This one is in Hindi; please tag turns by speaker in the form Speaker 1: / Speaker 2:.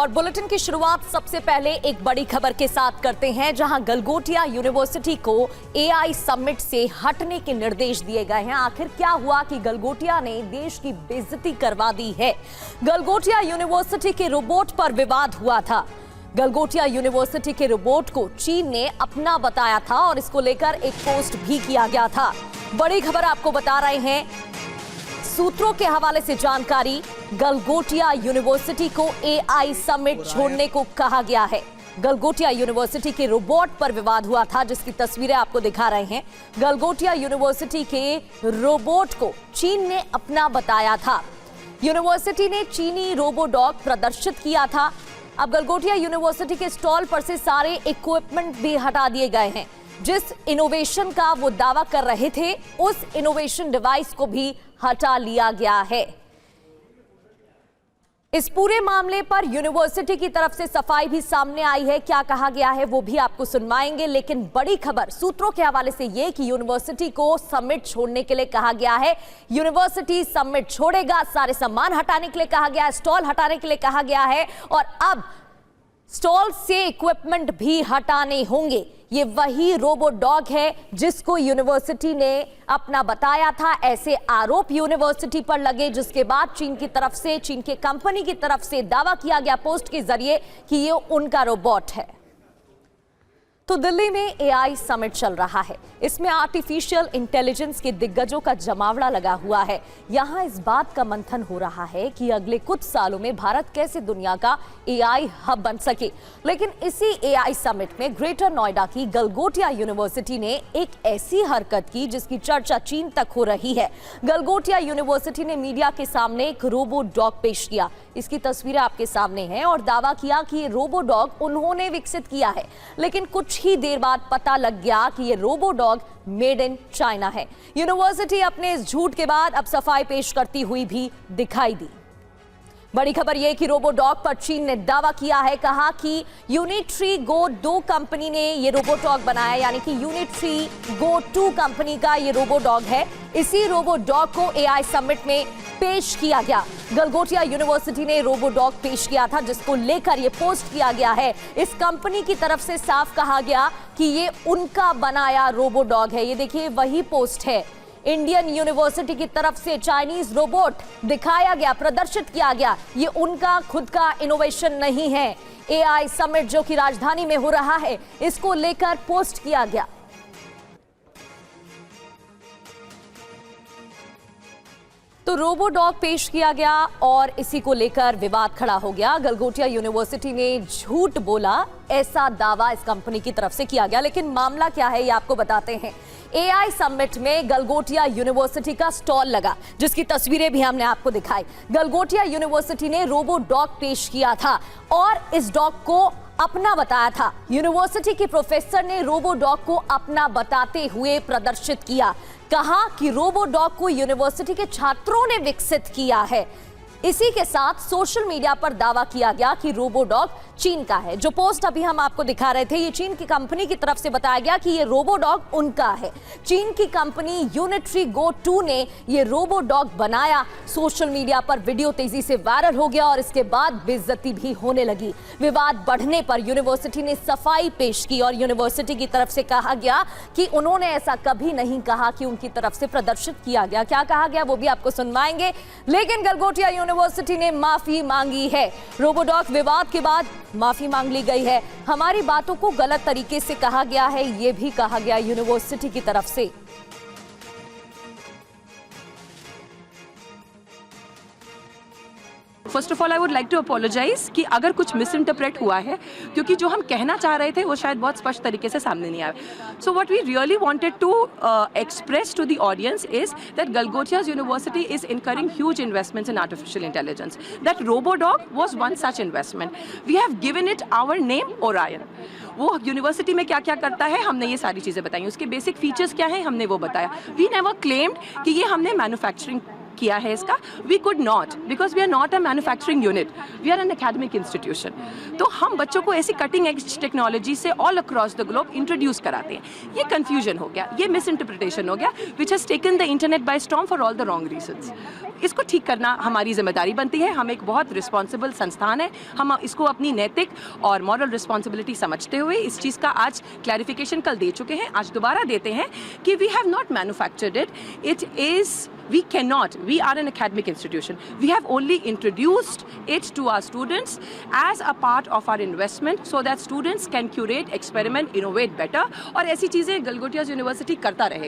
Speaker 1: और बुलेटिन की शुरुआत सबसे पहले एक बड़ी खबर के साथ करते हैं, जहां गलगोटिया यूनिवर्सिटी को एआई समिट से हटने के निर्देश दिए गए हैं। आखिर क्या हुआ कि गलगोटिया ने देश की बेइज्जती करवा दी है। गलगोटिया यूनिवर्सिटी के रोबोट पर विवाद हुआ था। गलगोटिया यूनिवर्सिटी के रोबोट को चीन ने अपना बताया था और इसको लेकर एक पोस्ट भी किया गया था। बड़ी खबर आपको बता रहे हैं, सूत्रों के हवाले से जानकारी, गलगोटिया यूनिवर्सिटी को एआई समिट छोड़ने को कहा गया है। गलगोटिया यूनिवर्सिटी के रोबोट पर विवाद हुआ था, जिसकी तस्वीरें आपको दिखा रहे हैं। गलगोटिया यूनिवर्सिटी के रोबोट को चीन ने अपना बताया था। यूनिवर्सिटी ने चीनी रोबोडॉग प्रदर्शित किया था। अब गलगोटिया यूनिवर्सिटी के स्टॉल पर से सारे इक्विपमेंट भी हटा दिए गए हैं। जिस इनोवेशन का वो दावा कर रहे थे, उस इनोवेशन डिवाइस को भी हटा लिया गया है। इस पूरे मामले पर यूनिवर्सिटी की तरफ से सफाई भी सामने आई है। क्या कहा गया है वो भी आपको सुनवाएंगे, लेकिन बड़ी खबर सूत्रों के हवाले से ये कि यूनिवर्सिटी को समिट छोड़ने के लिए कहा गया है। यूनिवर्सिटी समिट छोड़ेगा, सारे सामान हटाने के लिए कहा गया है, स्टॉल हटाने के लिए कहा गया है और अब स्टॉल से इक्विपमेंट भी हटाने होंगे। ये वही रोबोडॉग है जिसको यूनिवर्सिटी ने अपना बताया था। ऐसे आरोप यूनिवर्सिटी पर लगे, जिसके बाद चीन की तरफ से, चीन के कंपनी की तरफ से दावा किया गया पोस्ट के जरिए कि ये उनका रोबोट है। तो दिल्ली में एआई समिट चल रहा है। इसमें आर्टिफिशियल इंटेलिजेंस के दिग्गजों का जमावड़ा लगा हुआ है। यहां इस बात का मंथन हो रहा है कि अगले कुछ सालों में भारत कैसे दुनिया का एआई हब बन सके। लेकिन इसी एआई समिट में ग्रेटर नोएडा की गलगोटिया यूनिवर्सिटी ने एक ऐसी हरकत की जिसकी चर्चा चीन तक हो रही है। गलगोटिया यूनिवर्सिटी ने मीडिया के सामने एक रोबोडॉग पेश किया। इसकी तस्वीरें आपके सामने हैं और दावा किया कि ये रोबोडॉग उन्होंने विकसित किया है। लेकिन कुछ ही देर बाद पता लग गया कि ये रोबोडॉग मेड इन चाइना है। यूनिवर्सिटी अपने इस झूठ के बाद अब सफाई पेश करती हुई भी दिखाई दी। बड़ी खबर यह कि रोबोडॉग पर चीन ने दावा किया है, कहा कि यूनिट्री गो 2 कंपनी ने ये रोबोडॉग बनाया, यानी कि यूनिट्री गो 2 कंपनी का ये रोबोडॉग है। इसी रोबोडॉग को एआई समिट में पेश किया गया। गलगोटिया यूनिवर्सिटी ने रोबोडॉग पेश किया था, जिसको लेकर ये पोस्ट किया गया है। इस कंपनी की तरफ से साफ कहा गया कि ये उनका बनाया रोबोडॉग है। ये देखिए वही पोस्ट है। इंडियन यूनिवर्सिटी की तरफ से चाइनीज रोबोट दिखाया गया, प्रदर्शित किया गया। ये उनका खुद का इनोवेशन नहीं है। एआई समिट जो कि राजधानी में हो रहा है, इसको लेकर पोस्ट किया गया। तो रोबोडॉग पेश किया गया और इसी को लेकर विवाद खड़ा हो गया। गलगोटिया यूनिवर्सिटी ने झूठ बोला, ऐसा दावा इस कंपनी की तरफ से किया गया। लेकिन मामला क्या है ये आपको बताते हैं। एआई समिट में गलगोटिया यूनिवर्सिटी का स्टॉल लगा, जिसकी तस्वीरें भी हमने आपको दिखाई। गलगोटिया यूनिवर्सिटी ने रोबोडॉग पेश किया था और इस डॉग को अपना बताया था। यूनिवर्सिटी के प्रोफेसर ने रोबोडॉग को अपना बताते हुए प्रदर्शित किया, कहा कि रोबोडॉग को यूनिवर्सिटी के छात्रों ने विकसित किया है। इसी के साथ सोशल मीडिया पर दावा किया गया कि रोबोडॉग चीन का है। जो पोस्ट अभी हम आपको दिखा रहे थे, ये चीन की कंपनी की तरफ से बताया गया कि ये रोबोडॉग उनका है। चीन की कंपनी यूनिट्री गो 2 ने ये रोबोडॉग बनाया। सोशल मीडिया पर वीडियो तेजी से वायरल हो गया और इसके बाद बेइज्जती भी होने लगी। विवाद बढ़ने पर यूनिवर्सिटी ने सफाई पेश की और यूनिवर्सिटी की तरफ से कहा गया कि उन्होंने ऐसा कभी नहीं कहा कि उनकी तरफ से प्रदर्शित किया गया। क्या कहा गया वो भी आपको सुनवाएंगे, लेकिन गलगोटिया यूनिवर्सिटी ने माफी मांगी है। रोबोडॉग विवाद के बाद माफी मांग ली गई है। हमारी बातों को गलत तरीके से कहा गया है, यह भी कहा गया यूनिवर्सिटी की तरफ से।
Speaker 2: First of all I would like to apologise कि अगर कुछ मिस इंटरप्रेट हुआ है, क्योंकि जो हम कहना चाह रहे थे वो शायद बहुत स्पष्ट तरीके से सामने नहीं आया। So what we really wanted to express to the audience is that Galgotia university is incurring huge investments in artificial intelligence. That RoboDog was one such investment. We have given it our name, Orion. वो यूनिवर्सिटी में क्या क्या करता है हमने ये सारी चीज़ें बताई, उसके बेसिक फीचर्स क्या है हमने वो बताया। वी नेवर क्लेम्ड कि ये हमने मैन्युफैक्चरिंग किया है इसका। We could not, because we are not a manufacturing unit, we are an academic institution. तो हम बच्चों को ऐसी कटिंग एज टेक्नोलॉजी से all across the globe introduce कराते हैं। ये कन्फ्यूजन हो गया, ये मिस इंटरप्रिटेशन हो गया, which has taken the internet by storm for all the wrong reasons. इसको ठीक करना हमारी जिम्मेदारी बनती है। हम एक बहुत रिस्पॉन्सिबल संस्थान है, हम इसको अपनी नैतिक और मॉरल रिस्पॉन्सिबिलिटी समझते हुए इस चीज़ का आज क्लैरिफिकेशन कल दे चुके हैं, आज दोबारा देते हैं कि we have not manufactured it, it is we cannot, we are an academic institution, we have only introduced it to our students as a part of our investment so that students can curate, experiment, innovate better, और ऐसी चीज़ें गलगोटिया यूनिवर्सिटी करता रहेगा।